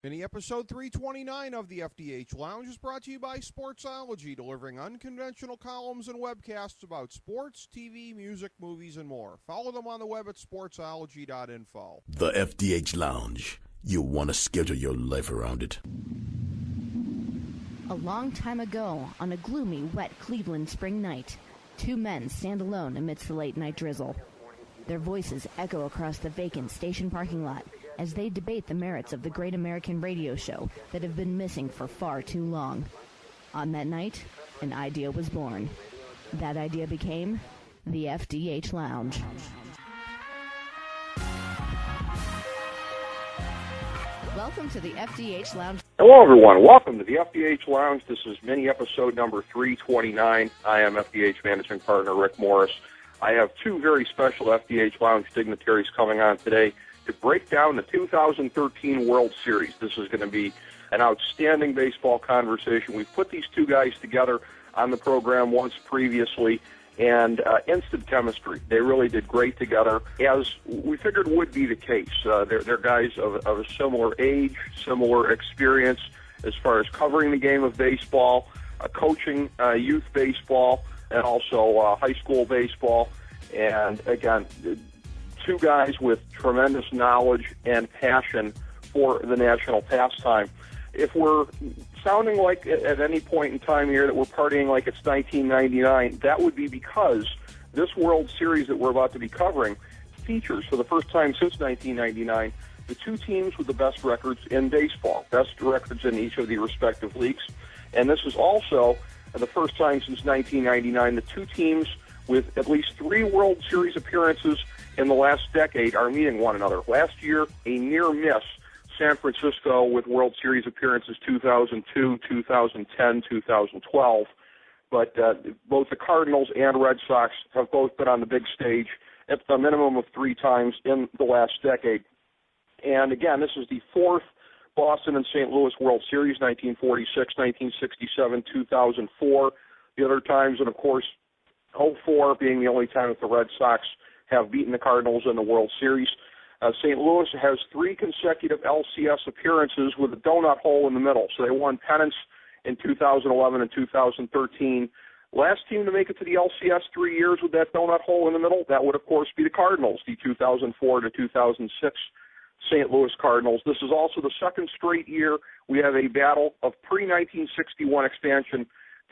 Mini episode 329 of the FDH Lounge is brought to you by Sportsology, delivering unconventional columns and webcasts about sports, TV, music, movies, and more. Follow them on the web at sportsology.info. The FDH Lounge. You want to schedule your life around it. A long time ago, on a gloomy, wet Cleveland spring night, two men stand alone amidst the late-night drizzle. Their voices echo across the vacant station parking lot as they debate the merits of the great American radio show that have been missing for far too long. On that night, an idea was born. That idea became the FDH Lounge. Welcome to the FDH Lounge. Hello, everyone. Welcome to the FDH Lounge. This is mini episode number 329. I am FDH Managing Partner Rick Morris. I have two very special FDH Lounge dignitaries coming on today to break down the 2013 World Series. This is going to be an outstanding baseball conversation. We've put these two guys together on the program once previously, and instant chemistry. They really did great together, as we figured would be the case. They're guys of a similar age, similar experience as far as covering the game of baseball, coaching youth baseball, and also high school baseball. And again, two guys with tremendous knowledge and passion for the national pastime. If we're sounding like at any point in time here that we're partying like it's 1999, that would be because this World Series that we're about to be covering features, for the first time since 1999, the two teams with the best records in baseball, best records in each of the respective leagues. And this is also the first time since 1999 the two teams with at least three World Series appearances in the last decade are meeting one another. Last year, a near miss, San Francisco with World Series appearances 2002, 2010, 2012. But both the Cardinals and Red Sox have both been on the big stage at the minimum of three times in the last decade. And again, this is the fourth Boston and St. Louis World Series, 1946, 1967, 2004. The other times, and of course, 2004 being the only time that the Red Sox have beaten the Cardinals in the World Series. St. Louis has three consecutive LCS appearances with a donut hole in the middle. So they won pennants in 2011 and 2013. Last team to make it to the LCS 3 years with that donut hole in the middle, that would, of course, be the Cardinals, the 2004 to 2006 St. Louis Cardinals. This is also the second straight year we have a battle of pre-1961 expansion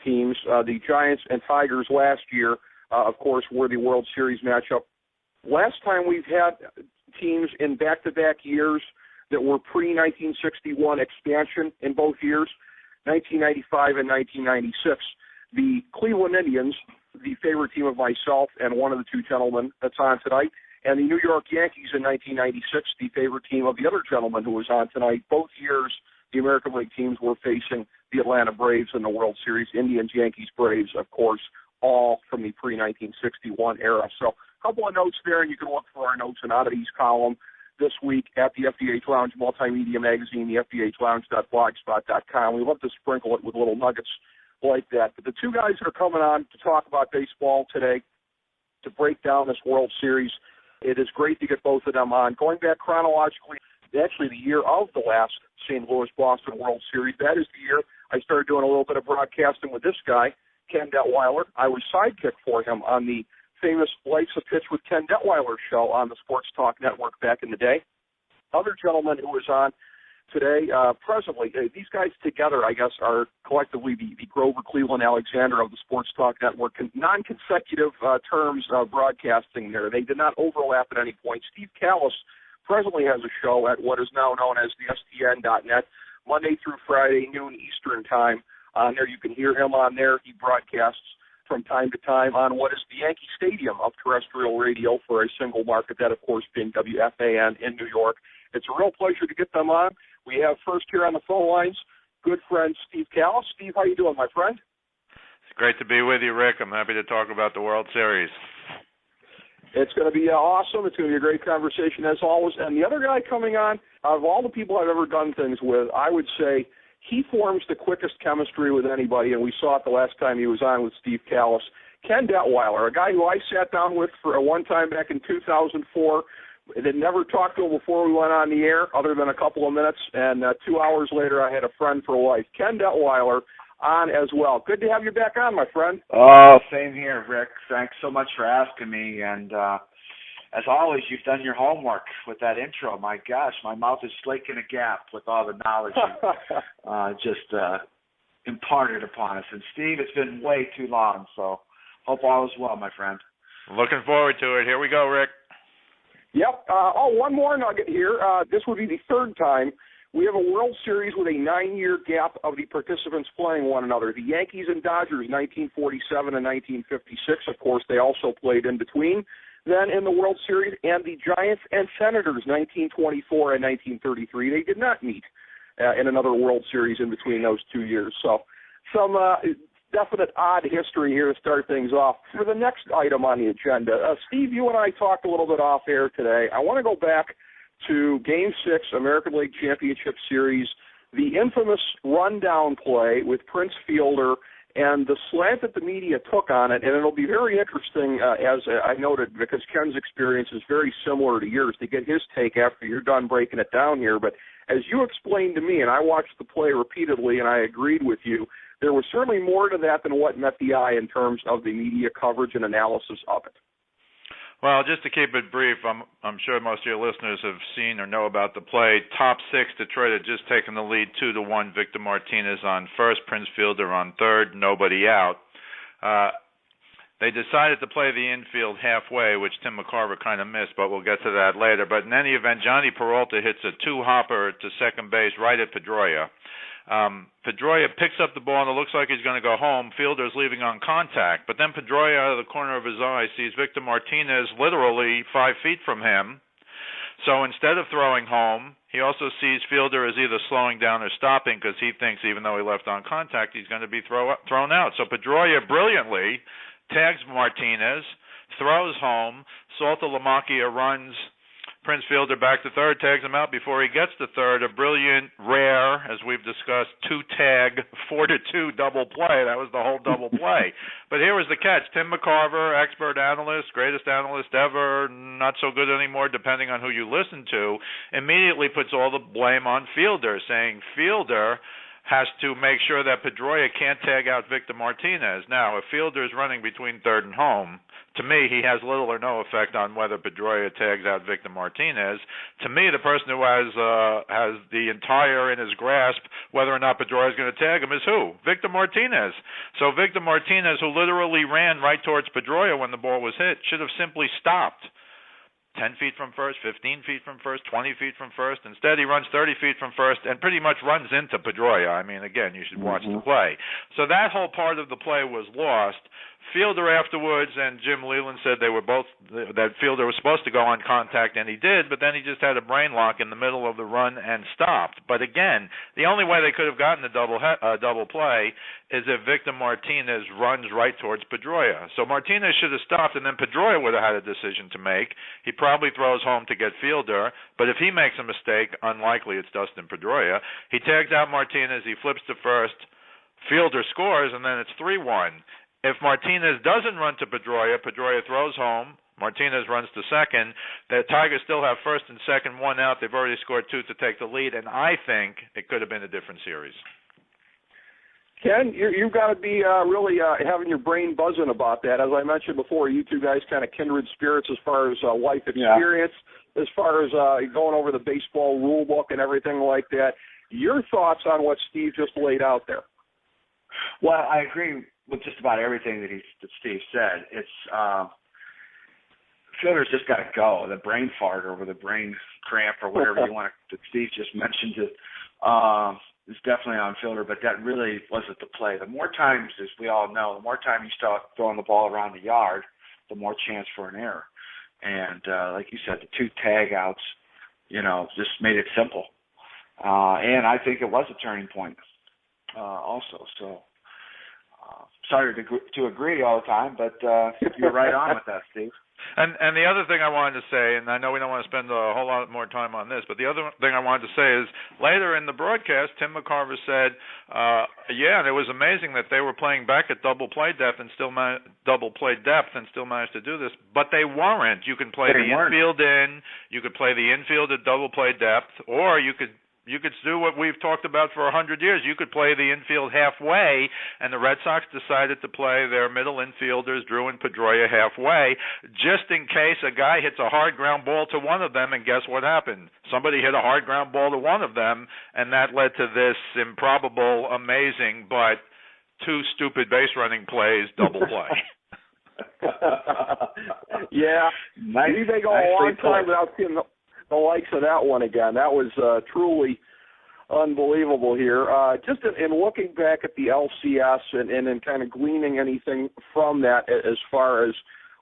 teams. The Giants and Tigers last year, of course, were the World Series matchup. Last time we've had teams in back-to-back years that were pre-1961 expansion in both years, 1995 and 1996. The Cleveland Indians, the favorite team of myself and one of the two gentlemen that's on tonight, and the New York Yankees in 1996, the favorite team of the other gentleman who was on tonight. Both years, the American League teams were facing the Atlanta Braves in the World Series. Indians, Yankees, Braves, of course, all from the pre-1961 era. So a couple of notes there, and you can look for our Notes and Oddities column this week at the FDH Lounge Multimedia Magazine, the FDHLounge.blogspot.com. We love to sprinkle it with little nuggets like that. But the two guys that are coming on to talk about baseball today, to break down this World Series, it is great to get both of them on. Going back chronologically, actually the year of the last St. Louis-Boston World Series, that is the year I started doing a little bit of broadcasting with this guy, Ken Detwiler. I was sidekick for him on the famous Life's a Pitch with Ken Detwiler show on the Sports Talk Network back in the day. Other gentleman who was on today, presently, these guys together, I guess, are collectively the Grover Cleveland Alexander of the Sports Talk Network. Non-consecutive terms of broadcasting there. They did not overlap at any point. Steve Kallas presently has a show at what is now known as the STN.net, Monday through Friday, noon Eastern time. On there, you can hear him on there. He broadcasts from time to time on what is the Yankee Stadium of terrestrial radio for a single market, that, of course, being WFAN in New York. It's a real pleasure to get them on. We have first here on the phone lines, good friend Steve Kallas. Steve, how you doing, my friend? It's great to be with you, Rick. I'm happy to talk about the World Series. It's going to be awesome. It's going to be a great conversation, as always. And the other guy coming on, out of all the people I've ever done things with, I would say he forms the quickest chemistry with anybody, and we saw it the last time he was on with Steve Kallas. Ken Detwiler, a guy who I sat down with for one time back in 2004, I did never talk to him before we went on the air, other than a couple of minutes. And 2 hours later, I had a friend for life, Ken Detwiler, on as well. Good to have you back on, my friend. Oh, same here, Rick. Thanks so much for asking me. And as always, you've done your homework with that intro. My gosh, my mouth is slaking a gap with all the knowledge you just imparted upon us. And Steve, it's been way too long, so hope all is well, my friend. Looking forward to it. Here we go, Rick. Yep. One more nugget here. This would be the third time we have a World Series with a 9-year gap of the participants playing one another. The Yankees and Dodgers, 1947 and 1956. Of course, they also played in between then in the World Series. And the Giants and Senators, 1924 and 1933. They did not meet in another World Series in between those 2 years. So some definite odd history here to start things off. For the next item on the agenda, Steve, you and I talked a little bit off air today. I want to go back to Game 6, American League Championship Series, the infamous rundown play with Prince Fielder and the slant that the media took on it. And it'll be very interesting, as I noted, because Ken's experience is very similar to yours, to get his take after you're done breaking it down here. But as you explained to me, and I watched the play repeatedly, and I agreed with you, there was certainly more to that than what met the eye in terms of the media coverage and analysis of it. Well, just to keep it brief, I'm sure most of your listeners have seen or know about the play. Top six, Detroit had just taken the lead 2-1. Victor Martinez on first, Prince Fielder on third, nobody out. They decided to play the infield halfway, which Tim McCarver kind of missed, but we'll get to that later. But in any event, Johnny Peralta hits a two-hopper to second base right at Pedroia. Pedroia picks up the ball, and it looks like he's going to go home. Fielder's leaving on contact. But then Pedroia, out of the corner of his eye, sees Victor Martinez literally 5 feet from him. So instead of throwing home, he also sees Fielder as either slowing down or stopping because he thinks even though he left on contact, he's going to be thrown out. So Pedroia brilliantly tags Martinez, throws home. Salta Lamacchia runs Prince Fielder back to third, tags him out before he gets to third. A brilliant, rare, as we've discussed, two-tag, 4-2 double play. That was the whole double play. But here was the catch. Tim McCarver, expert analyst, greatest analyst ever, not so good anymore depending on who you listen to, immediately puts all the blame on Fielder, saying Fielder has to make sure that Pedroia can't tag out Victor Martinez. Now, if Fielder is running between third and home, to me, he has little or no effect on whether Pedroia tags out Victor Martinez. To me, the person who has the entire in his grasp whether or not Pedroia is going to tag him is who? Victor Martinez. So Victor Martinez, who literally ran right towards Pedroia when the ball was hit, should have simply stopped. 10 feet from first, 15 feet from first, 20 feet from first. Instead, he runs 30 feet from first and pretty much runs into Pedroia. I mean, again, you should watch the play. So that whole part of the play was lost. Fielder afterwards and Jim Leland said that Fielder was supposed to go on contact, and he did, but then he just had a brain lock in the middle of the run and stopped. But again, the only way they could have gotten a double play is if Victor Martinez runs right towards Pedroia. So Martinez should have stopped, and then Pedroia would have had a decision to make. He probably throws home to get Fielder, but if he makes a mistake, unlikely it's Dustin Pedroia, he tags out Martinez, he flips to first, Fielder scores, and then it's 3-1. If Martinez doesn't run to Pedroia, Pedroia throws home, Martinez runs to second, the Tigers still have first and second, one out. They've already scored two to take the lead, and I think it could have been a different series. Ken, you've got to be really having your brain buzzing about that. As I mentioned before, you two guys kind of kindred spirits as far as life experience, as far as going over the baseball rule book and everything like that. Your thoughts on what Steve just laid out there? Well, I agree with just about everything that Steve said. It's Fielder's just got to go. The brain fart or the brain cramp or whatever you want to, that Steve just mentioned it. Is definitely on Fielder, but that really wasn't the play. The more times, as we all know, the more time you start throwing the ball around the yard, the more chance for an error. And like you said, the two tag outs, just made it simple. And I think it was a turning point also. So started to agree all the time, but you're right on with that, Steve. And the other thing I wanted to say, and I know we don't want to spend a whole lot more time on this, but the other thing I wanted to say is later in the broadcast, Tim McCarver said, and it was amazing that they were playing back at double play depth and still managed to do this, but they weren't. You can play infield in, you could play the infield at double play depth, or you could do what we've talked about for 100 years. You could play the infield halfway, and the Red Sox decided to play their middle infielders, Drew and Pedroia, halfway, just in case a guy hits a hard ground ball to one of them, and guess what happened? Somebody hit a hard ground ball to one of them, and that led to this improbable, amazing, but two stupid base running plays, double play. Yeah. Maybe they go a long time without seeing the likes of that one again. That was truly unbelievable here. Just in looking back at the LCS and in kind of gleaning anything from that as far as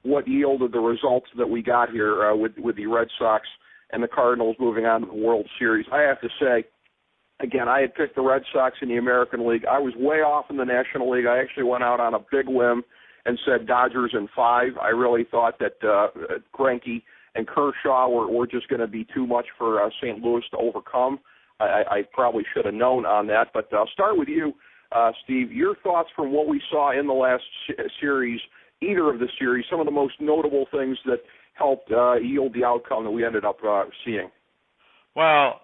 what yielded the results that we got here with the Red Sox and the Cardinals moving on to the World Series, I have to say, again, I had picked the Red Sox in the American League. I was way off in the National League. I actually went out on a big limb and said Dodgers in 5. I really thought that Greinke and Kershaw were just going to be too much for St. Louis to overcome. I probably should have known on that. But I'll start with you, Steve. Your thoughts from what we saw in the last series, either of the series, some of the most notable things that helped yield the outcome that we ended up seeing. Well,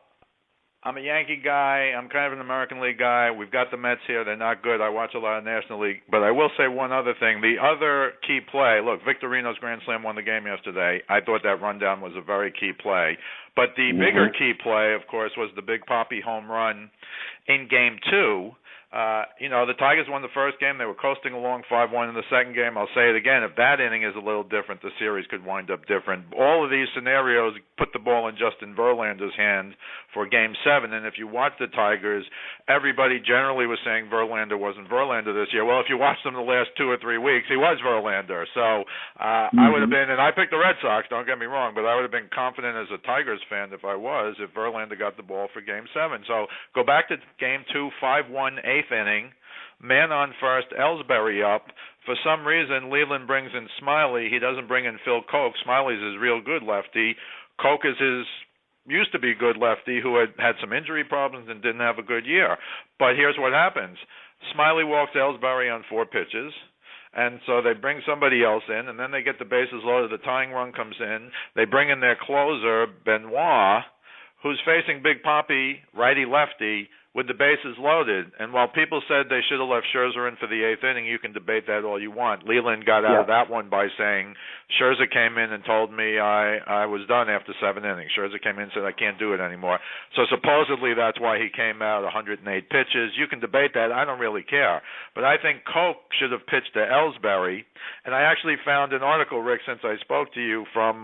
I'm a Yankee guy. I'm kind of an American League guy. We've got the Mets here. They're not good. I watch a lot of National League. But I will say one other thing. The other key play, look, Victorino's Grand Slam won the game yesterday. I thought that rundown was a very key play. But the bigger key play, of course, was the Big Papi home run in Game 2. The Tigers won the first game. They were coasting along 5-1 in the second game. I'll say it again. If that inning is a little different, the series could wind up different. All of these scenarios put the ball in Justin Verlander's hand for Game 7. And if you watch the Tigers, everybody generally was saying Verlander wasn't Verlander this year. Well, if you watch them the last 2 or 3 weeks, he was Verlander. So I would have been, and I picked the Red Sox, don't get me wrong, but I would have been confident as a Tigers fan if Verlander got the ball for Game 7. So go back to Game 2, 5-1, 8th inning, man on first, Ellsbury up. For some reason, Leland brings in Smiley. He doesn't bring in Phil Koch. Smiley's his real good lefty. Koch is his used to be good lefty who had some injury problems and didn't have a good year. But here's what happens. Smiley walks Ellsbury on 4 pitches. And so they bring somebody else in, and then they get the bases loaded. The tying run comes in. They bring in their closer, Benoit, who's facing Big Papi, righty-lefty, with the bases loaded. And while people said they should have left Scherzer in for the 8th inning, you can debate that all you want. Leland got out of that one by saying, Scherzer came in and told me I was done after 7 innings. Scherzer came in and said, I can't do it anymore. So supposedly that's why he came out 108 pitches. You can debate that. I don't really care. But I think Koch should have pitched to Ellsbury. And I actually found an article, Rick, since I spoke to you, from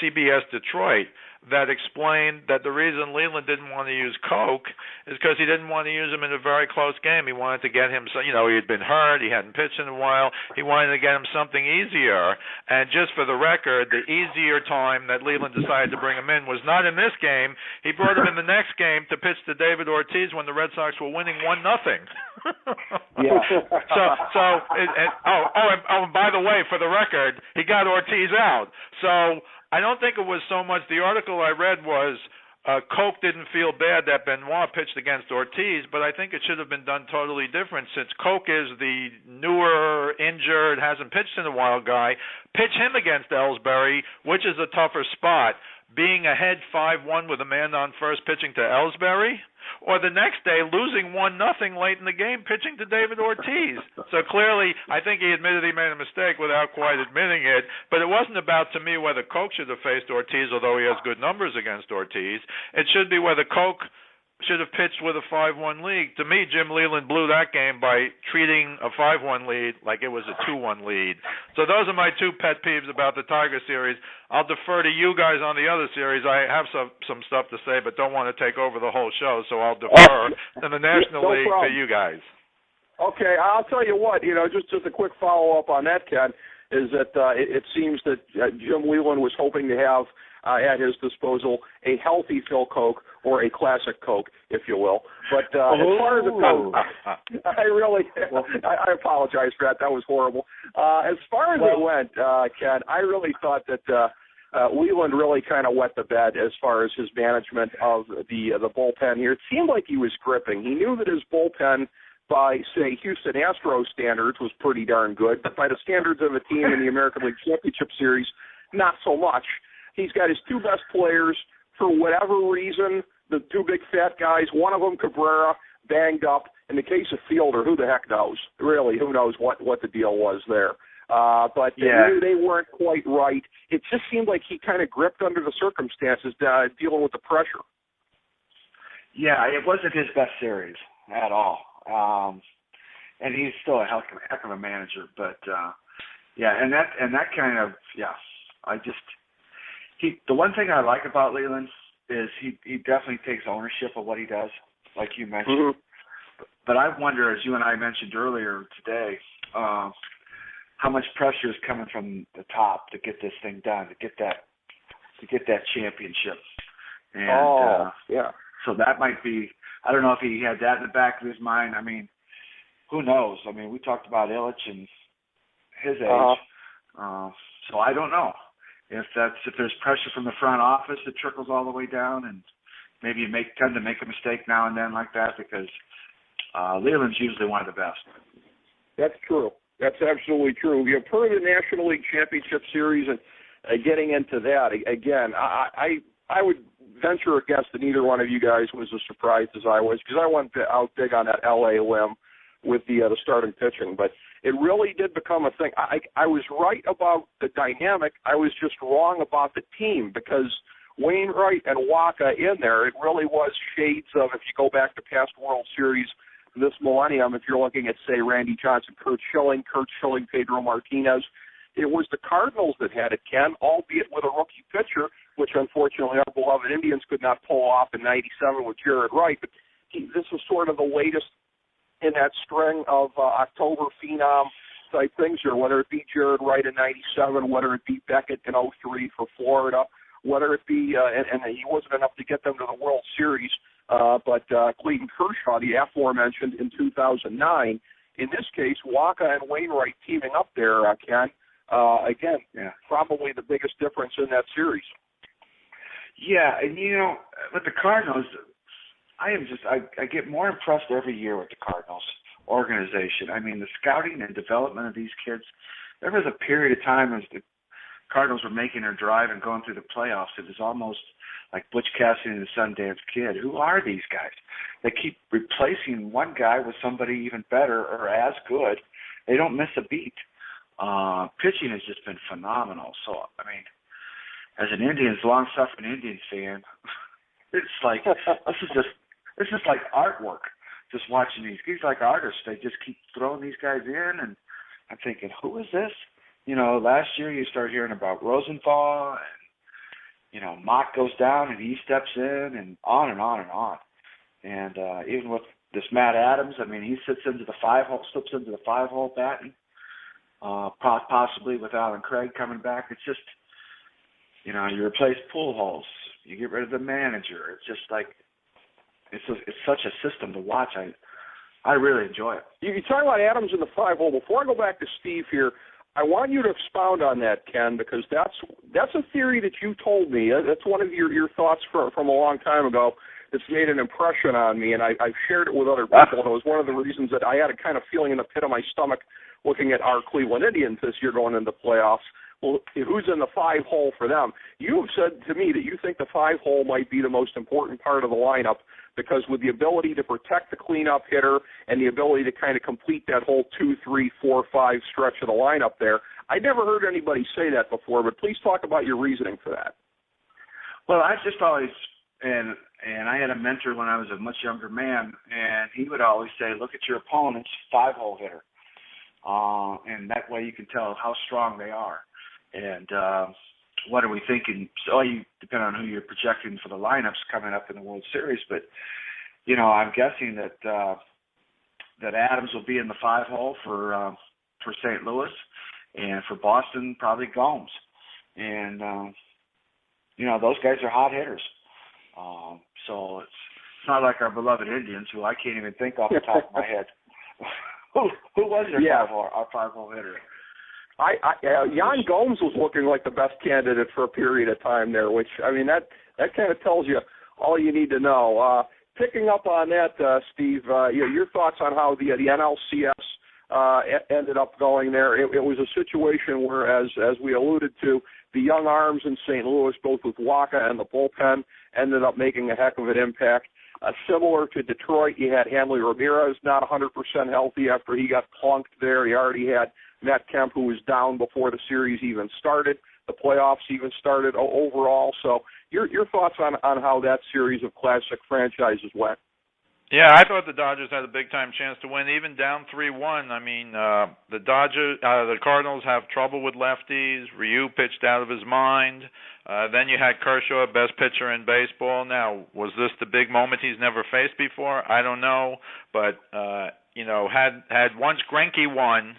CBS Detroit, that explained that the reason Leland didn't want to use Koch is because he didn't want to use him in a very close game. He wanted to get him, he had been hurt, he hadn't pitched in a while. He wanted to get him something easier. And just for the record, the easier time that Leland decided to bring him in was not in this game. He brought him in the next game to pitch to David Ortiz when the Red Sox were winning 1-0. Yeah. And by the way, for the record, he got Ortiz out. So I don't think it was so much, the article I read was Koch didn't feel bad that Benoit pitched against Ortiz, but I think it should have been done totally different. Since Koch is the newer, injured, hasn't pitched in a while guy, pitch him against Ellsbury, which is a tougher spot. Being ahead 5-1 with a man on first pitching to Ellsbury, or the next day losing 1-0 late in the game pitching to David Ortiz. So clearly, I think he admitted he made a mistake without quite admitting it, but it wasn't about, to me, whether Koch should have faced Ortiz, although he has good numbers against Ortiz. It should be whether Koch should have pitched with a 5-1 lead. To me, Jim Leland blew that game by treating a 5-1 lead like it was a 2-1 lead. So those are my 2 pet peeves about the Tiger series. I'll defer to you guys on the other series. I have some stuff to say, but don't want to take over the whole show, so I'll defer to the National League to you guys. Okay, I'll tell you what, just a quick follow-up on that, Ken, is that it seems that Jim Leland was hoping to have at his disposal, a healthy Phil Coke or a classic Coke, if you will. But as far as it goes, I apologize for that. That was horrible. As far as it went, Ken, I really thought that Leland really kind of wet the bed as far as his management of the bullpen here. It seemed like he was gripping. He knew that his bullpen, by, say, Houston Astros standards, was pretty darn good, but by the standards of a team in the American League Championship Series, not so much. He's got his two best players, for whatever reason, the two big fat guys, one of them, Cabrera, banged up. In the case of Fielder, who the heck knows? Really, who knows what the deal was there. But they knew they weren't quite right. It just seemed like he kind of gripped under the circumstances, dealing with the pressure. Yeah, it wasn't his best series at all. And he's still a heck of a manager. But, and that kind of, the one thing I like about Leland is he definitely takes ownership of what he does, like you mentioned. Mm-hmm. But I wonder, as you and I mentioned earlier today, how much pressure is coming from the top to get this thing done, to get that championship. And so that might be, I don't know if he had that in the back of his mind. I mean, who knows? I mean, we talked about Illich and his age. So I don't know if there's pressure from the front office that trickles all the way down, and maybe you tend to make a mistake now and then like that, because Leland's usually one of the best. That's true. That's absolutely true. You've heard of the National League Championship Series, and getting into that, again, I would venture a guess that neither one of you guys was as surprised as I was, because I went out big on that L.A. limb with the starting pitching. But it really did become a thing. I was right about the dynamic. I was just wrong about the team, because Wainwright and Waka in there, it really was shades of, if you go back to past World Series this millennium, if you're looking at, say, Randy Johnson, Kurt Schilling, Pedro Martinez, it was the Cardinals that had it, Ken, albeit with a rookie pitcher, which unfortunately our beloved Indians could not pull off in '97 with Jared Wright. But this was sort of the latest in that string of October phenom type things here, whether it be Jared Wright in '97, whether it be Beckett in '03 for Florida, whether it be, and he wasn't enough to get them to the World Series, but Clayton Kershaw, the aforementioned, in 2009. In this case, Waka and Wainwright teaming up there, Ken, probably the biggest difference in that series. Yeah, and with the Cardinals, I get more impressed every year with the Cardinals organization. I mean, the scouting and development of these kids. There was a period of time as the Cardinals were making their drive and going through the playoffs, it was almost like Butch Cassidy and the Sundance Kid. Who are these guys? They keep replacing one guy with somebody even better or as good. They don't miss a beat. Pitching has just been phenomenal. So, I mean, as an long-suffering Indians fan, it's like this is just like artwork. Just watching these like artists, they just keep throwing these guys in, and I'm thinking, who is this? Last year you start hearing about Rosenthal, and Mott goes down and he steps in, and on and on and on. And even with this Matt Adams, I mean, he slips into the five-hole batting, possibly with Alan Craig coming back. It's just, you replace Pujols, you get rid of the manager. It's just like it's such a system to watch. I really enjoy it. You talk about Adams in the five-hole. Before I go back to Steve here, I want you to expound on that, Ken, because that's a theory that you told me. That's one of your thoughts from a long time ago that's made an impression on me, and I've shared it with other people. And it was one of the reasons that I had a kind of feeling in the pit of my stomach looking at our Cleveland Indians this year going into playoffs. Well, who's in the five-hole for them? You have said to me that you think the five-hole might be the most important part of the lineup, because with the ability to protect the cleanup hitter and the ability to kind of complete that whole 2, 3, 4, 5 stretch of the lineup there, I never heard anybody say that before, but please talk about your reasoning for that. Well, I just always, and I had a mentor when I was a much younger man, and he would always say, look at your opponent's five-hole hitter, and that way you can tell how strong they are. And what are we thinking? So you depend on who you're projecting for the lineups coming up in the World Series, but I'm guessing that Adams will be in the five-hole for St. Louis, and for Boston probably Gomes. And those guys are hot hitters. So it's not like our beloved Indians, who I can't even think off the top of my head. Who was their five-hole hitter? Jan Gomes was looking like the best candidate for a period of time there, which, I mean, that kind of tells you all you need to know. Picking up on that, Steve, your thoughts on how the NLCS ended up going there. It was a situation where, as we alluded to, the young arms in St. Louis, both with Waka and the bullpen, ended up making a heck of an impact. Similar to Detroit, you had Hanley Ramirez not 100% healthy after he got plunked there. He already had Matt Kemp, who was down before the series even started, the playoffs even started overall. So your thoughts on how that series of classic franchises went? Yeah, I thought the Dodgers had a big-time chance to win, even down 3-1. I mean, the Cardinals have trouble with lefties. Ryu pitched out of his mind. Then you had Kershaw, best pitcher in baseball. Now, was this the big moment he's never faced before? I don't know. But, had once Greinke won,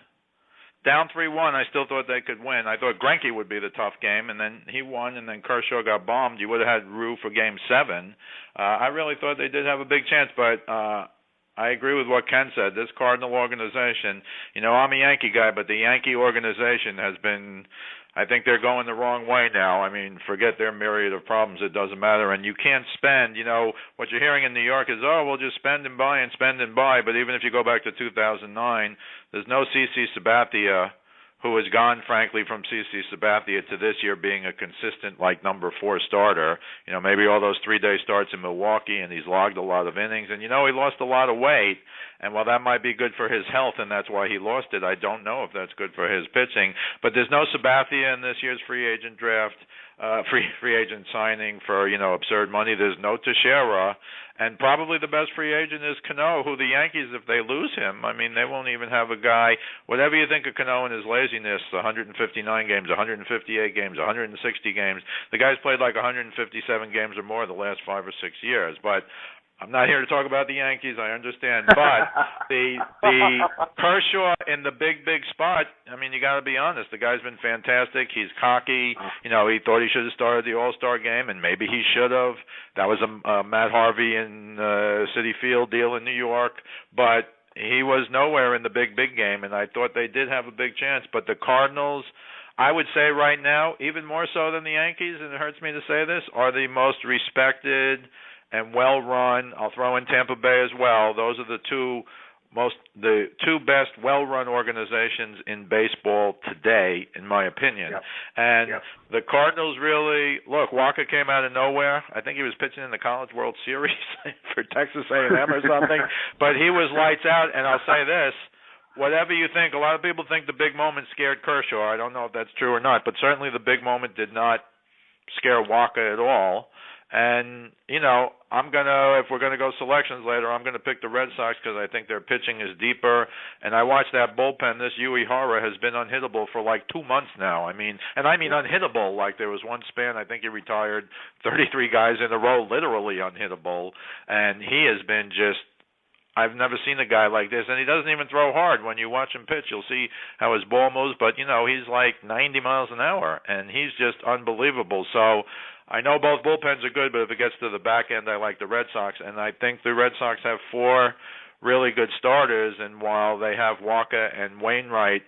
down 3-1, I still thought they could win. I thought Greinke would be the tough game, and then he won, and then Kershaw got bombed. You would have had Ryu for Game 7. I really thought they did have a big chance, but I agree with what Ken said. This Cardinal organization, I'm a Yankee guy, but the Yankee organization has been, I think they're going the wrong way now. I mean, forget their myriad of problems. It doesn't matter. And you can't spend, what you're hearing in New York is, we'll just spend and buy and spend and buy. But even if you go back to 2009, there's no CC Sabathia, who has gone, frankly, from CC Sabathia to this year being a consistent, number 4 starter. Maybe all those 3-day starts in Milwaukee, and he's logged a lot of innings. And, he lost a lot of weight. And while that might be good for his health, and that's why he lost it, I don't know if that's good for his pitching. But there's no Sabathia in this year's free agent draft, free agent signing for, absurd money. There's no Teixeira. And probably the best free agent is Cano, who the Yankees, if they lose him, I mean, they won't even have a guy. Whatever you think of Cano and his laziness, 159 games, 158 games, 160 games, the guy's played 157 games or more the last 5 or 6 years. But I'm not here to talk about the Yankees, I understand. But the Kershaw in the big spot, I mean, you got to be honest. The guy's been fantastic. He's cocky. He thought he should have started the All-Star game, and maybe he should have. That was a Matt Harvey in Citi Field deal in New York. But he was nowhere in the big game, and I thought they did have a big chance. But the Cardinals, I would say right now, even more so than the Yankees, and it hurts me to say this, are the most respected and well-run. I'll throw in Tampa Bay as well. Those are the two best well-run organizations in baseball today, in my opinion. Yep. And the Cardinals really, look, Waka came out of nowhere. I think he was pitching in the College World Series for Texas A&M or something. But he was lights out, and I'll say this. Whatever you think, a lot of people think the big moment scared Kershaw. I don't know if that's true or not, but certainly the big moment did not scare Waka at all. And, if we're going to go selections later, I'm going to pick the Red Sox because I think their pitching is deeper. And I watched that bullpen. This Yui Hara has been unhittable for 2 months now. I mean unhittable. There was one span, I think he retired 33 guys in a row, literally unhittable. And he has been I've never seen a guy like this, and he doesn't even throw hard. When you watch him pitch, you'll see how his ball moves, but, he's 90 miles an hour, and he's just unbelievable. So I know both bullpens are good, but if it gets to the back end, I like the Red Sox, and I think the Red Sox have 4 really good starters, and while they have Waka and Wainwright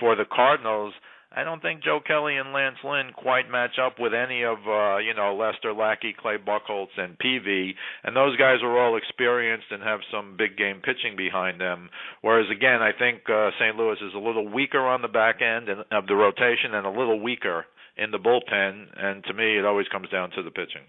for the Cardinals, I don't think Joe Kelly and Lance Lynn quite match up with any of, Lester Lackey, Clay Buchholz, and Peavy. And those guys are all experienced and have some big game pitching behind them. Whereas, again, I think St. Louis is a little weaker on the back end of the rotation and a little weaker in the bullpen. And to me, it always comes down to the pitching.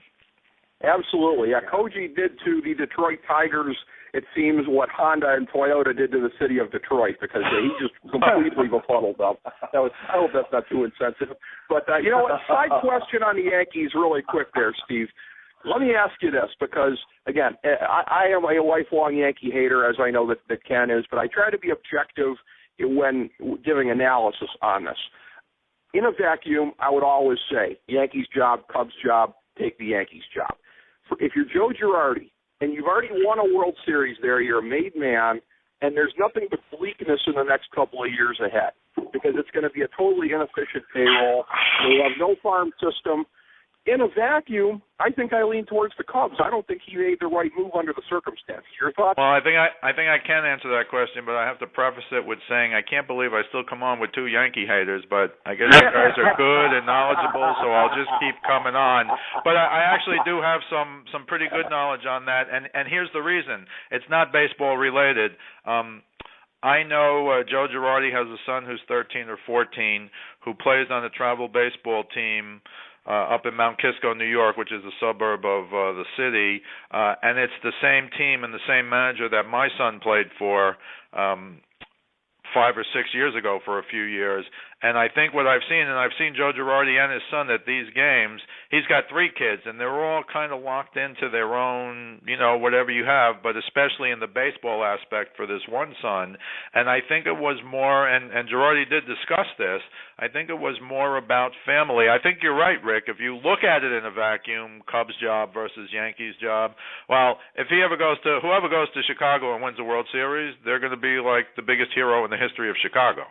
Absolutely. Yeah, Koji did to the Detroit Tigers, it seems, what Honda and Toyota did to the city of Detroit, because he just completely befuddled them. I hope that's not too insensitive. But, side question on the Yankees really quick there, Steve. Let me ask you this, because, again, I am a lifelong Yankee hater, as I know that Ken is, but I try to be objective when giving analysis on this. In a vacuum, I would always say, Yankees job, Cubs job, take the Yankees job. If you're Joe Girardi, and you've already won a World Series there, you're a made man, and there's nothing but bleakness in the next couple of years ahead because it's going to be a totally inefficient payroll. They have no farm system. in a vacuum, I think I lean towards the Cubs. I don't think he made the right move under the circumstances. Your thoughts? Well, I think I can answer that question, but I have to preface it with saying I can't believe I still come on with two Yankee haters, but I guess you guys are good and knowledgeable, so I'll just keep coming on. But I actually do have some pretty good knowledge on that, and here's the reason. It's not baseball related. I know Joe Girardi has a son who's 13 or 14 who plays on a travel baseball team up in Mount Kisco, New York, which is a suburb of the city, and it's the same team and the same manager that my son played for 5 or 6 years ago for a few years. And I think what I've seen, and I've seen Joe Girardi and his son at these games, he's got 3 kids, and they're all kind of locked into their own, whatever you have, but especially in the baseball aspect for this one son. And I think it was more, and Girardi did discuss this, I think it was more about family. I think you're right, Rick. If you look at it in a vacuum, Cubs job versus Yankees job, well, if whoever goes to Chicago and wins the World Series, they're going to be like the biggest hero in the history of Chicago.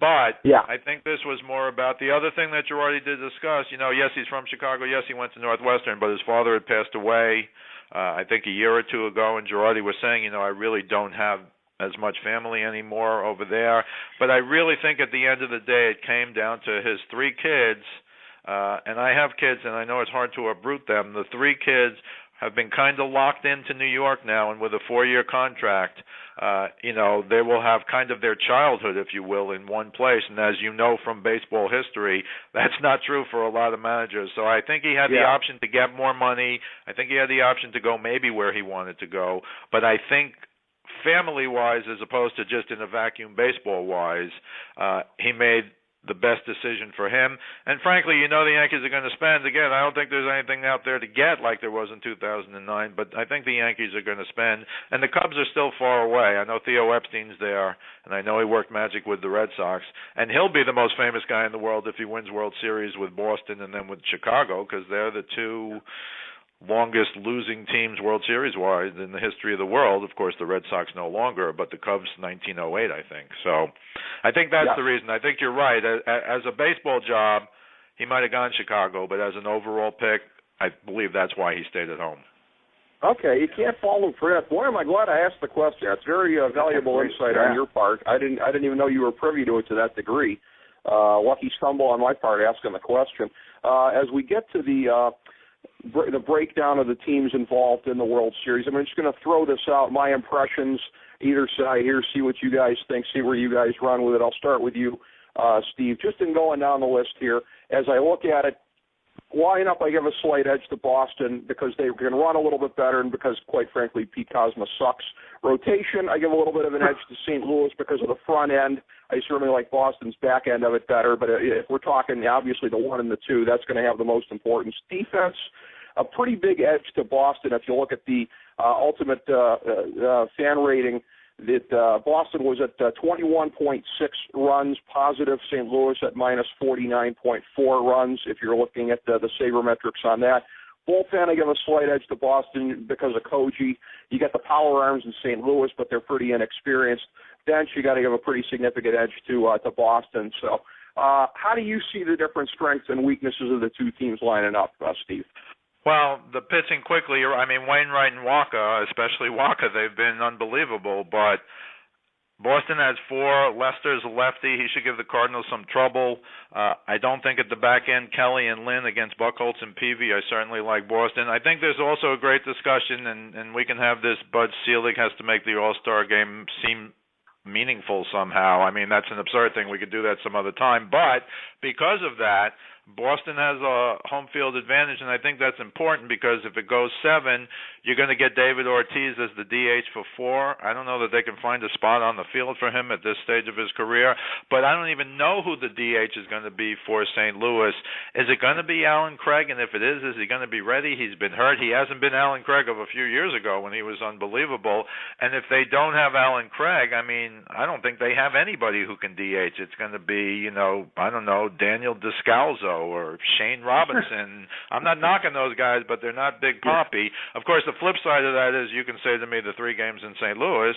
But yeah. I think this was more about the other thing that Girardi did discuss. Yes, he's from Chicago. Yes, he went to Northwestern, but his father had passed away, I think a year or two ago, and Girardi was saying, I really don't have as much family anymore over there. But I really think at the end of the day it came down to his 3 kids, and I have kids, and I know it's hard to uproot them. The 3 kids have been kind of locked into New York now, and with a 4-year contract, they will have kind of their childhood, if you will, in one place. And as you know from baseball history, that's not true for a lot of managers. So I think he had the option to get more money. I think he had the option to go maybe where he wanted to go. But I think family-wise, as opposed to just in a vacuum baseball-wise, he made the best decision for him. And frankly, the Yankees are going to spend. Again, I don't think there's anything out there to get like there was in 2009, but I think the Yankees are going to spend. And the Cubs are still far away. I know Theo Epstein's there, and I know he worked magic with the Red Sox. And he'll be the most famous guy in the world if he wins World Series with Boston and then with Chicago, because they're the 2 longest losing teams World Series-wise in the history of the world. Of course, the Red Sox no longer, but the Cubs 1908, I think. So I think that's the reason. I think you're right. As a baseball job, he might have gone Chicago, but as an overall pick, I believe that's why he stayed at home. Okay, you can't follow for that. Boy, am I glad I asked the question. That's very valuable insight on your part. I didn't even know you were privy to it to that degree. Lucky stumble on my part asking the question. As we get to the breakdown of the teams involved in the World Series, I'm just going to throw this out, my impressions, either side here, see what you guys think, see where you guys run with it. I'll start with you, Steve. Just in going down the list here, as I look at it, lineup, I give a slight edge to Boston because they can run a little bit better and because, quite frankly, Pete Kozma sucks. Rotation, I give a little bit of an edge to St. Louis because of the front end. I certainly like Boston's back end of it better, but if we're talking, obviously, the 1 and the 2, that's going to have the most importance. Defense, a pretty big edge to Boston. If you look at the ultimate fan rating, that Boston was at 21.6 runs positive, St. Louis at minus 49.4 runs, if you're looking at the sabermetrics on that. Bullpen, I give a slight edge to Boston because of Koji. You got the power arms in St. Louis, but they're pretty inexperienced. Bench, you got to give a pretty significant edge to Boston. So how do you see the different strengths and weaknesses of the 2 teams lining up, Steve? Well, the pitching quickly, Wainwright and Walker, especially Walker, they've been unbelievable, but Boston has 4. Lester's a lefty. He should give the Cardinals some trouble. I don't think at the back end, Kelly and Lynn against Buchholz and Peavy, I certainly like Boston. I think there's also a great discussion, and we can have this, Bud Selig has to make the All-Star game seem meaningful somehow. That's an absurd thing. We could do that some other time. But because of that, Boston has a home field advantage, and I think that's important because if it goes 7, you're going to get David Ortiz as the DH for 4. I don't know that they can find a spot on the field for him at this stage of his career, but I don't even know who the DH is going to be for St. Louis. Is it going to be Alan Craig? And if it is he going to be ready? He's been hurt. He hasn't been Alan Craig of a few years ago when he was unbelievable. And if they don't have Alan Craig, I don't think they have anybody who can DH. It's going to be, Daniel Descalzo or Shane Robinson. I'm not knocking those guys, but they're not Big Papi. Of course, the flip side of that is you can say to me the 3 games in St. Louis,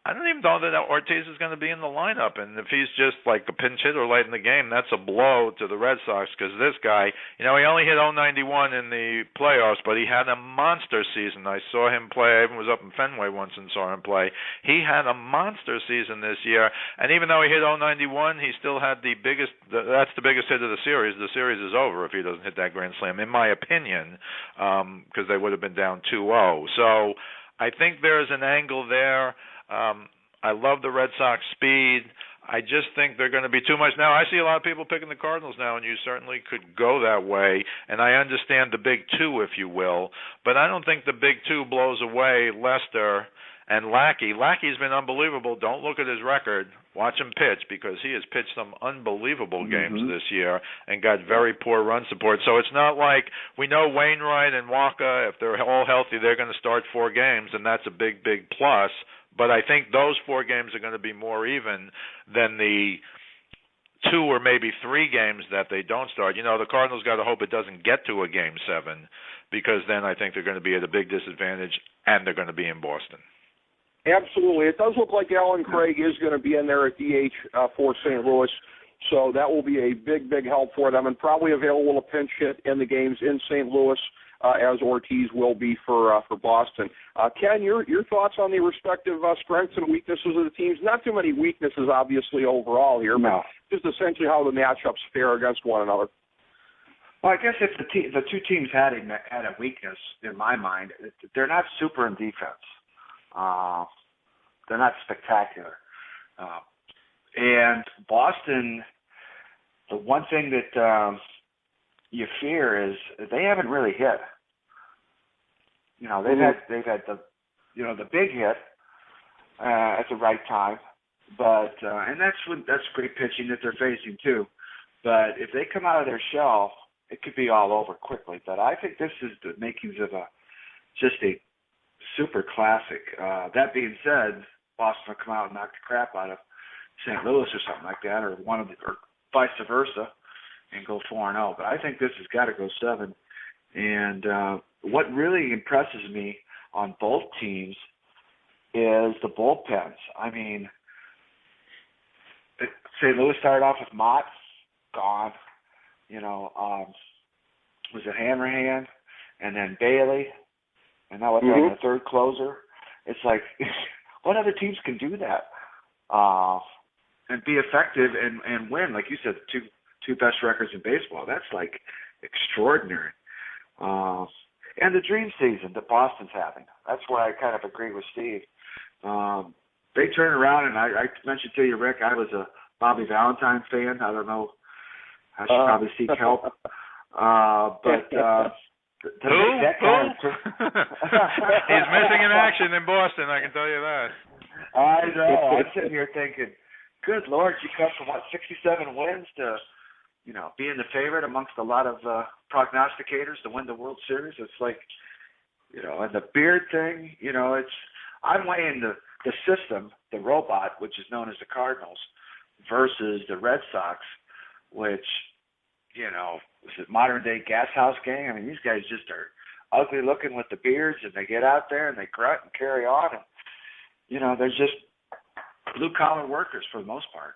I don't even know that Ortiz is going to be in the lineup, and if he's just like a pinch hitter late in the game, that's a blow to the Red Sox because this guy, he only hit 091 in the playoffs, but he had a monster season. I saw him play. I even was up in Fenway once and saw him play. He had a monster season this year, and even though he hit 091, he still had that's the biggest hit of the series. The series is over if he doesn't hit that grand slam, in my opinion, because they would have been down 2-0. So I think there's an angle there. I love the Red Sox speed. I just think they're going to be too much. Now, I see a lot of people picking the Cardinals now, and you certainly could go that way. And I understand the big two, if you will. But I don't think the big two blows away Lester and Lackey. Lackey's been unbelievable. Don't look at his record. Watch him pitch because he has pitched some unbelievable games this year and got very poor run support. So it's not like we know Wainwright and Waka, if they're all healthy, they're going to start 4 games, and that's a big, big plus. But I think those 4 games are going to be more even than the 2 or maybe 3 games that they don't start. The Cardinals got to hope it doesn't get to a Game 7 because then I think they're going to be at a big disadvantage and they're going to be in Boston. Absolutely. It does look like Alan Craig is going to be in there at DH for St. Louis, so that will be a big, big help for them and probably available to pinch hit in the games in St. Louis as Ortiz will be for Boston. Ken, your thoughts on the respective strengths and weaknesses of the teams? Not too many weaknesses, obviously, overall here, but just essentially how the matchups fare against one another. Well, I guess if the two teams had a weakness, in my mind, they're not super in defense. They're not spectacular. And Boston, the one thing that you fear is they haven't really hit. They've had the big hit at the right time, but and that's great pitching that they're facing too. But if they come out of their shell, it could be all over quickly. But I think this is the makings of just a super classic. That being said, Boston will come out and knock the crap out of St. Louis or something like that, or or vice versa, and go 4-0. But I think this has got to go 7. And what really impresses me on both teams is the bullpens. I mean, St. Louis started off with Mott, gone. Was it Hanrahan, and then Bailey, and now it's the third closer. It's like, what other teams can do that and be effective and win? Like you said, two best records in baseball. That's like extraordinary. And the dream season that Boston's having. That's where I kind of agree with Steve. They turn around, and I mentioned to you, Rick, I was a Bobby Valentine fan. I don't know. I should probably seek help. He's missing in action in Boston, I can tell you that. I know. I'm sitting here thinking, good Lord, you come from, 67 wins to, being the favorite amongst a lot of prognosticators to win the World Series. It's like, and the beard thing, I'm weighing the system, the robot, which is known as the Cardinals, versus the Red Sox, which, is it modern day gas house gang? I mean, these guys just are ugly looking with the beards, and they get out there and they grunt and carry on, and they're just blue collar workers for the most part.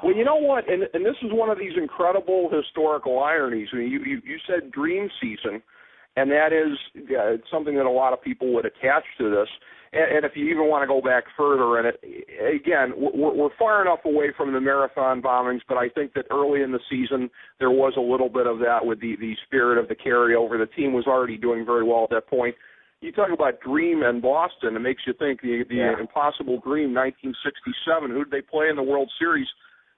Well, you know what, and this is one of these incredible historical ironies. I mean, you said dream season, and that is something that a lot of people would attach to this. And if you even want to go back further in it, again, we're far enough away from the marathon bombings, but I think that early in the season there was a little bit of that with the spirit of the carryover. The team was already doing very well at that point. You talk about dream and Boston, it makes you think the impossible dream, 1967. Who did they play in the World Series?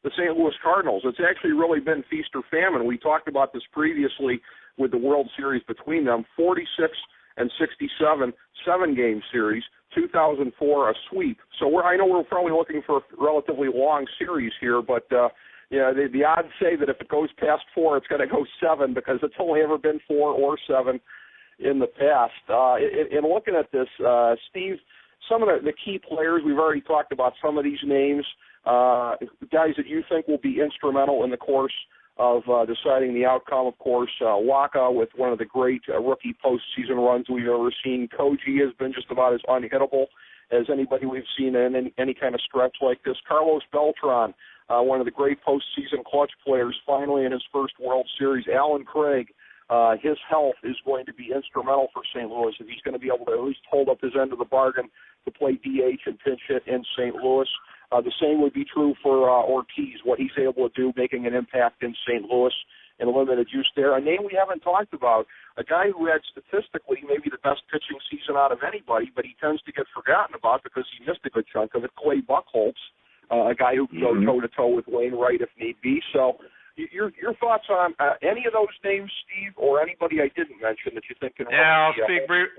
The St. Louis Cardinals. It's actually really been feast or famine. We talked about this previously with the World Series between them. 46 and 67, 7-game series. 2004, a sweep. So I know we're probably looking for a relatively long series here, but the odds say that if it goes past 4, it's going to go 7 because it's only ever been 4 or 7 in the past. In looking at this, Steve, some of the key players, we've already talked about some of these names, guys that you think will be instrumental in the course of deciding the outcome. Of course, Waka with one of the great rookie postseason runs we've ever seen. Koji has been just about as unhittable as anybody we've seen in any kind of stretch like this. Carlos Beltran, one of the great postseason clutch players, finally in his first World Series. Alan Craig, his health is going to be instrumental for St. Louis if he's going to be able to at least hold up his end of the bargain to play DH and pinch hit in St. Louis. The same would be true for Ortiz, what he's able to do, making an impact in St. Louis in limited use there. A name we haven't talked about, a guy who had statistically maybe the best pitching season out of anybody, but he tends to get forgotten about because he missed a good chunk of it, Clay Buchholz, a guy who can go toe-to-toe with Wainwright if need be. So your thoughts on any of those names, Steve, or anybody I didn't mention that you think can... Yeah,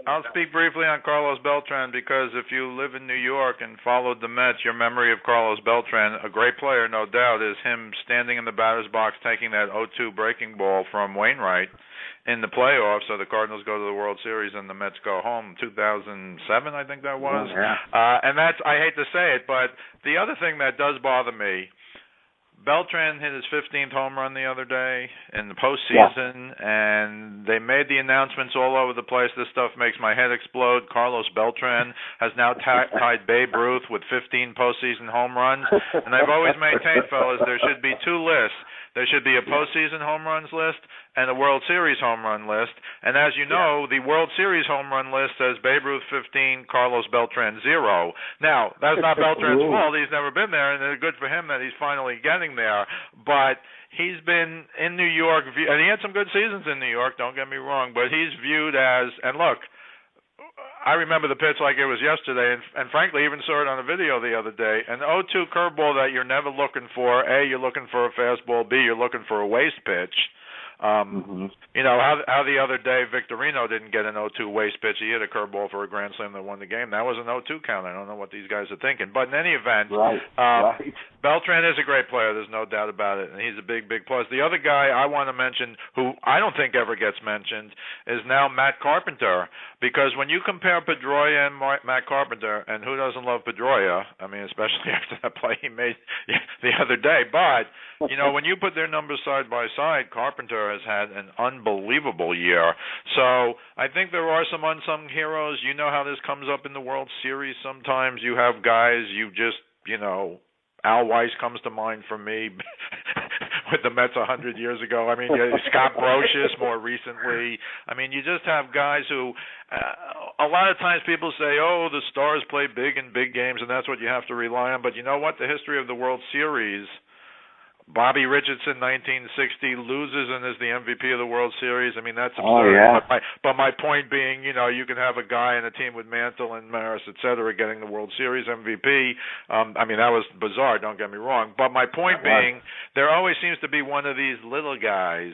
I'll speak briefly on Carlos Beltran, because if you live in New York and followed the Mets, your memory of Carlos Beltran, a great player, no doubt, is him standing in the batter's box taking that 0-2 breaking ball from Wainwright in the playoffs. So the Cardinals go to the World Series and the Mets go home. 2007, I think that was. And that's, I hate to say it, but the other thing that does bother me, Beltran hit his 15th home run the other day in the postseason, and they made the announcements all over the place. This stuff makes my head explode. Carlos Beltran has now tied Babe Ruth with 15 postseason home runs, and I've always maintained, fellas, there should be two lists. There should be a postseason home runs list and a World Series home run list. And as you know, the World Series home run list says Babe Ruth 15, Carlos Beltran 0. Now, that's not Beltran's fault. He's never been there, and it's good for him that he's finally getting there. But he's been in New York, and he had some good seasons in New York, don't get me wrong, but he's viewed as, and look, I remember the pitch like it was yesterday, and frankly, even saw it on a video the other day. An 0-2 curveball that you're never looking for. A, you're looking for a fastball. B, you're looking for a waste pitch. You know, how the other day Victorino didn't get an 0-2 waste pitch. He hit a curveball for a grand slam that won the game. That was an 0-2 count. I don't know what these guys are thinking. But in any event, Beltran is a great player. There's no doubt about it, and he's a big, big plus. The other guy I want to mention, who I don't think ever gets mentioned, is now Matt Carpenter, because when you compare Pedroia and Matt Carpenter, and who doesn't love Pedroia? I mean, especially after that play he made the other day. But, you know, when you put their numbers side by side, Carpenter has had an unbelievable year. So I think there are some unsung heroes. You know how this comes up in the World Series sometimes. You have guys you just, you know, Al Weiss comes to mind for me with the Mets 100 years ago. I mean, Scott Brocious more recently. I mean, you just have guys who a lot of times people say, oh, the stars play big in big games, and that's what you have to rely on. But you know what? The history of the World Series, Bobby Richardson, 1960, loses and is the MVP of the World Series. I mean, that's absurd. But my point being, you know, you can have a guy in a team with Mantle and Maris, et cetera, getting the World Series MVP. I mean, that was bizarre, don't get me wrong. But my point being, there always seems to be one of these little guys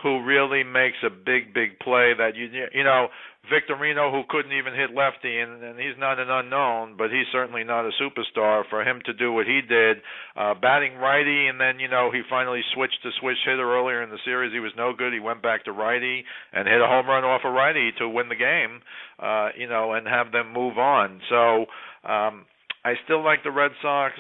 who really makes a big, big play that, you know, Victorino, who couldn't even hit lefty, and he's not an unknown, but he's certainly not a superstar. For him to do what he did, batting righty, and then, you know, he finally switched to switch hitter earlier in the series. He was no good. He went back to righty and hit a home run off a righty to win the game, you know, and have them move on. So I still like the Red Sox.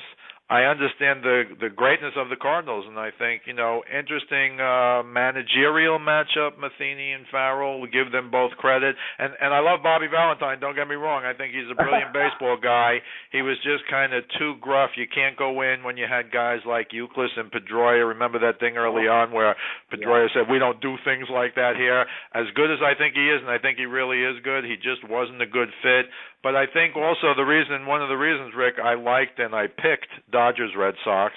I understand the greatness of the Cardinals, and I think, you know, interesting managerial matchup, Matheny and Farrell. We give them both credit. And I love Bobby Valentine, don't get me wrong. I think he's a brilliant baseball guy. He was just kind of too gruff. You can't go in when you had guys like Euclid and Pedroia. Remember that thing early on where Pedroia said, we don't do things like that here. As good as I think he is, and I think he really is good, he just wasn't a good fit. But I think also one of the reasons, Rick, I liked and I picked Dodgers Red Sox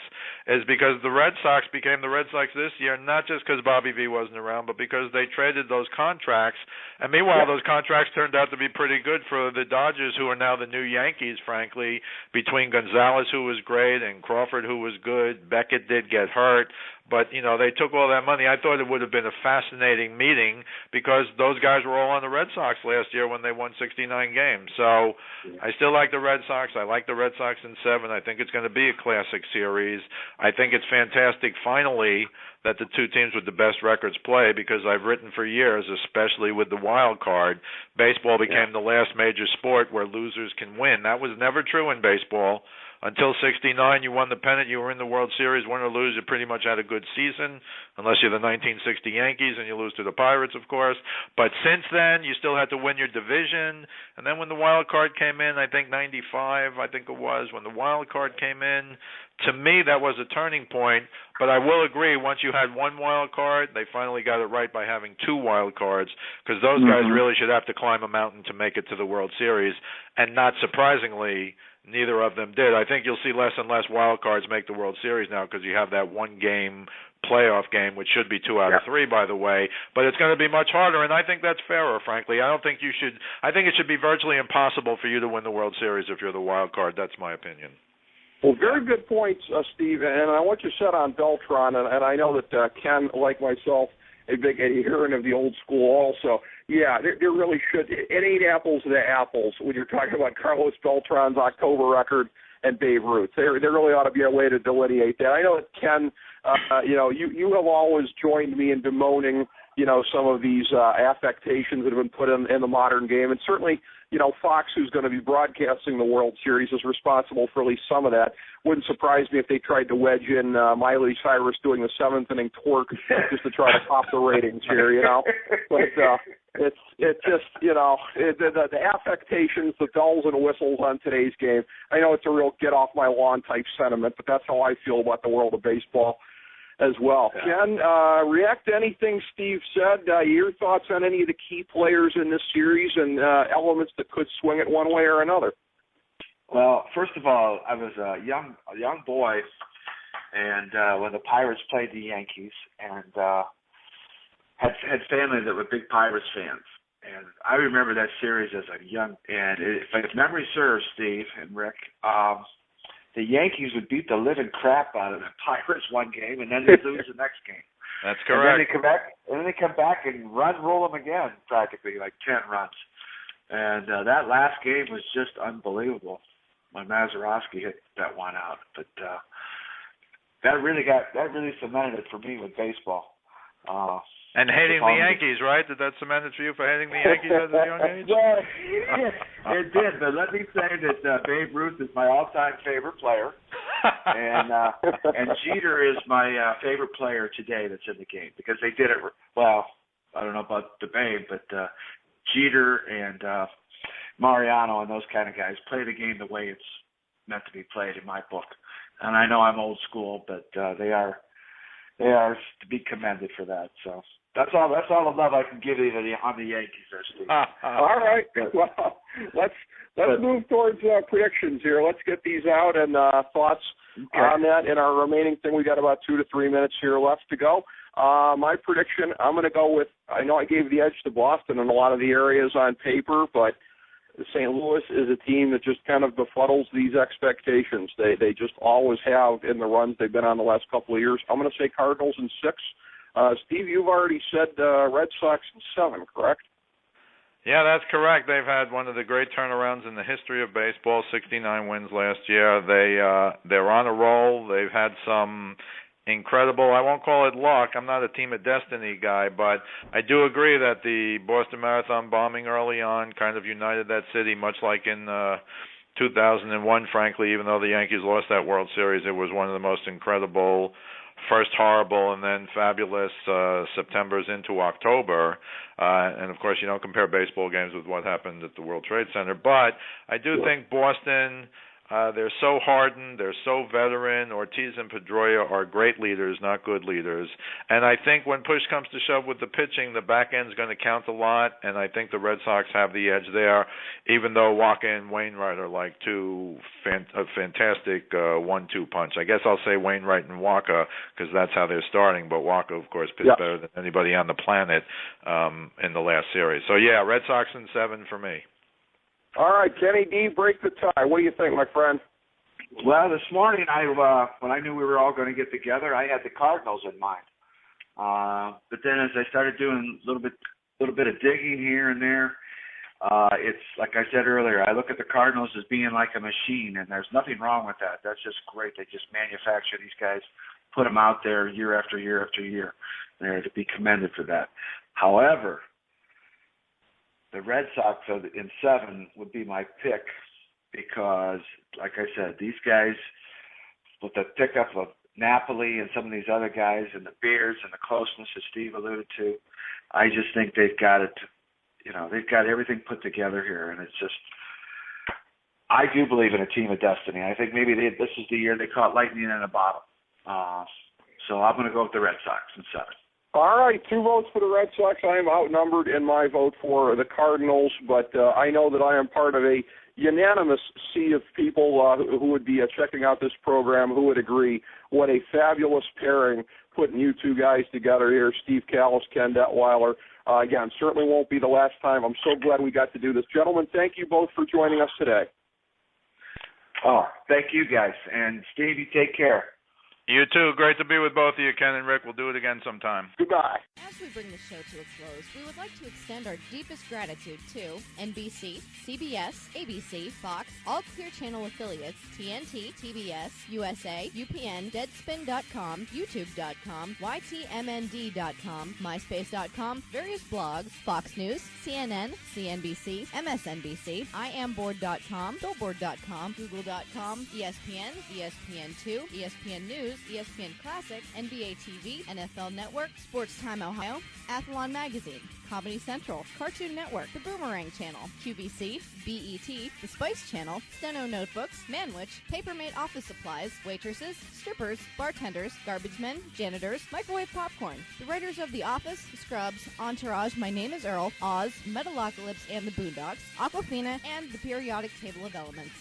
is because the Red Sox became the Red Sox this year, not just because Bobby V wasn't around, but because they traded those contracts. And meanwhile, those contracts turned out to be pretty good for the Dodgers, who are now the new Yankees, frankly, between Gonzalez, who was great, and Crawford, who was good. Beckett did get hurt. But, you know, they took all that money. I thought it would have been a fascinating meeting because those guys were all on the Red Sox last year when they won 69 games. So I still like the Red Sox. I like the Red Sox in 7. I think it's going to be a classic series. I think it's fantastic, finally, that the two teams with the best records play, because I've written for years, especially with the wild card, baseball became the last major sport where losers can win. That was never true in baseball. Until 69, you won the pennant, you were in the World Series, win or lose, you pretty much had a good season, unless you're the 1960 Yankees and you lose to the Pirates, of course. But since then, you still had to win your division. And then when the wild card came in, I think 95, I think it was, when the wild card came in, to me, that was a turning point. But I will agree, once you had one wild card, they finally got it right by having two wild cards, because those guys really should have to climb a mountain to make it to the World Series. And not surprisingly, neither of them did. I think you'll see less and less wild cards make the World Series now, because you have that one-game playoff game, which should be 2 out of 3, by the way. But it's going to be much harder, and I think that's fairer, frankly. I think it should be virtually impossible for you to win the World Series if you're the wild card. That's my opinion. Well, very good points, Steve, and I want you said on Beltran, and I know that Ken, like myself, a big adherent of the old school also. Yeah, there really should. It ain't apples to apples when you're talking about Carlos Beltran's October record and Babe Ruth. There really ought to be a way to delineate that. I know that Ken, you have always joined me in bemoaning, some of these affectations that have been put in the modern game, and certainly, Fox, who's going to be broadcasting the World Series, is responsible for at least some of that. Wouldn't surprise me if they tried to wedge in Miley Cyrus doing the seventh inning twerk just to try to pop the ratings here, But it's just, the affectations, the bells and whistles on today's game. I know it's a real get off my lawn type sentiment, but that's how I feel about the world of baseball as well. Ken, react to anything Steve said. Your thoughts on any of the key players in this series and elements that could swing it one way or another? Well, first of all, I was a young boy, and when the Pirates played the Yankees, and had family that were big Pirates fans. And I remember that series as a young, and if memory serves, Steve and Rick, the Yankees would beat the living crap out of the Pirates one game, and then they'd lose the next game. That's correct. And then they come back and roll them again, practically, like 10 runs. And that last game was just unbelievable when Mazeroski hit that one out. But that really cemented it for me with baseball. And hating the Yankees, right? Did that cement it for you for hating the Yankees at a young age? Well, it did. But let me say that Babe Ruth is my all-time favorite player, and Jeter is my favorite player today that's in the game, because they did it well. I don't know about the Babe, but Jeter and Mariano and those kind of guys play the game the way it's meant to be played in my book. And I know I'm old school, but they are to be commended for that. So. That's all the love I can give you on the Yankees there, Steve. All right. Well, let's move towards predictions here. Let's get these out and thoughts on that in our remaining thing. We got about 2 to 3 minutes here left to go. My prediction, I'm going to go with, I know I gave the edge to Boston in a lot of the areas on paper, but St. Louis is a team that just kind of befuddles these expectations. They just always have in the runs they've been on the last couple of years. I'm going to say Cardinals in 6. Steve, you've already said Red Sox in 7, correct? Yeah, that's correct. They've had one of the great turnarounds in the history of baseball, 69 wins last year. They're on a roll. They've had some incredible, I won't call it luck. I'm not a team of destiny guy, but I do agree that the Boston Marathon bombing early on kind of united that city, much like in 2001, frankly, even though the Yankees lost that World Series. It was one of the most incredible, first horrible and then fabulous Septembers into October. And, of course, you don't compare baseball games with what happened at the World Trade Center. But I do think Boston, they're so hardened, they're so veteran. Ortiz and Pedroia are great leaders, not good leaders. And I think when push comes to shove with the pitching, the back end's going to count a lot, and I think the Red Sox have the edge there, even though Waka and Wainwright are like a fantastic 1-2 punch. I guess I'll say Wainwright and Waka because that's how they're starting, but Waka, of course, pitched better than anybody on the planet in the last series. So, yeah, Red Sox in 7 for me. All right, Kenny D, break the tie. What do you think, my friend? Well, this morning, when I knew we were all going to get together, I had the Cardinals in mind. But then as I started doing a little bit of digging here and there, it's like I said earlier, I look at the Cardinals as being like a machine, and there's nothing wrong with that. That's just great. They just manufacture these guys put them out there year after year after year. They're to be commended for that. However, the Red Sox in 7 would be my pick because, like I said, these guys, with the pickup of Napoli and some of these other guys and the beards and the closeness, as Steve alluded to, I just think they've got it. They've got everything put together here, and it's just. I do believe in a team of destiny. I think maybe this is the year they caught lightning in a bottle. So I'm going to go with the Red Sox in 7. All right, 2 votes for the Red Sox. I am outnumbered in my vote for the Cardinals, but I know that I am part of a unanimous sea of people who would be checking out this program who would agree what a fabulous pairing putting you two guys together here, Steve Kallas, Ken Detwiler. Again, certainly won't be the last time. I'm so glad we got to do this. Gentlemen, thank you both for joining us today. Oh, thank you guys. And Steve, you take care. You too. Great to be with both of you, Ken and Rick. We'll do it again sometime. Goodbye. As we bring the show to a close, we would like to extend our deepest gratitude to NBC, CBS, ABC, Fox, all Clear Channel affiliates, TNT, TBS, USA, UPN, Deadspin.com, YouTube.com, YTMND.com, MySpace.com, various blogs, Fox News, CNN, CNBC, MSNBC, IamBoard.com, Billboard.com, Google.com, ESPN, ESPN2, ESPN News, ESPN Classic, NBA TV, NFL Network, Sports Time Ohio, Athlon Magazine, Comedy Central, Cartoon Network, The Boomerang Channel, QVC, BET, The Spice Channel, Steno Notebooks, Manwich, Papermate Office Supplies, waitresses, strippers, bartenders, garbage men, janitors, microwave popcorn, the writers of The Office, Scrubs, Entourage, My Name is Earl, Oz, Metalocalypse and the Boondocks, Aquafina, and the Periodic Table of Elements.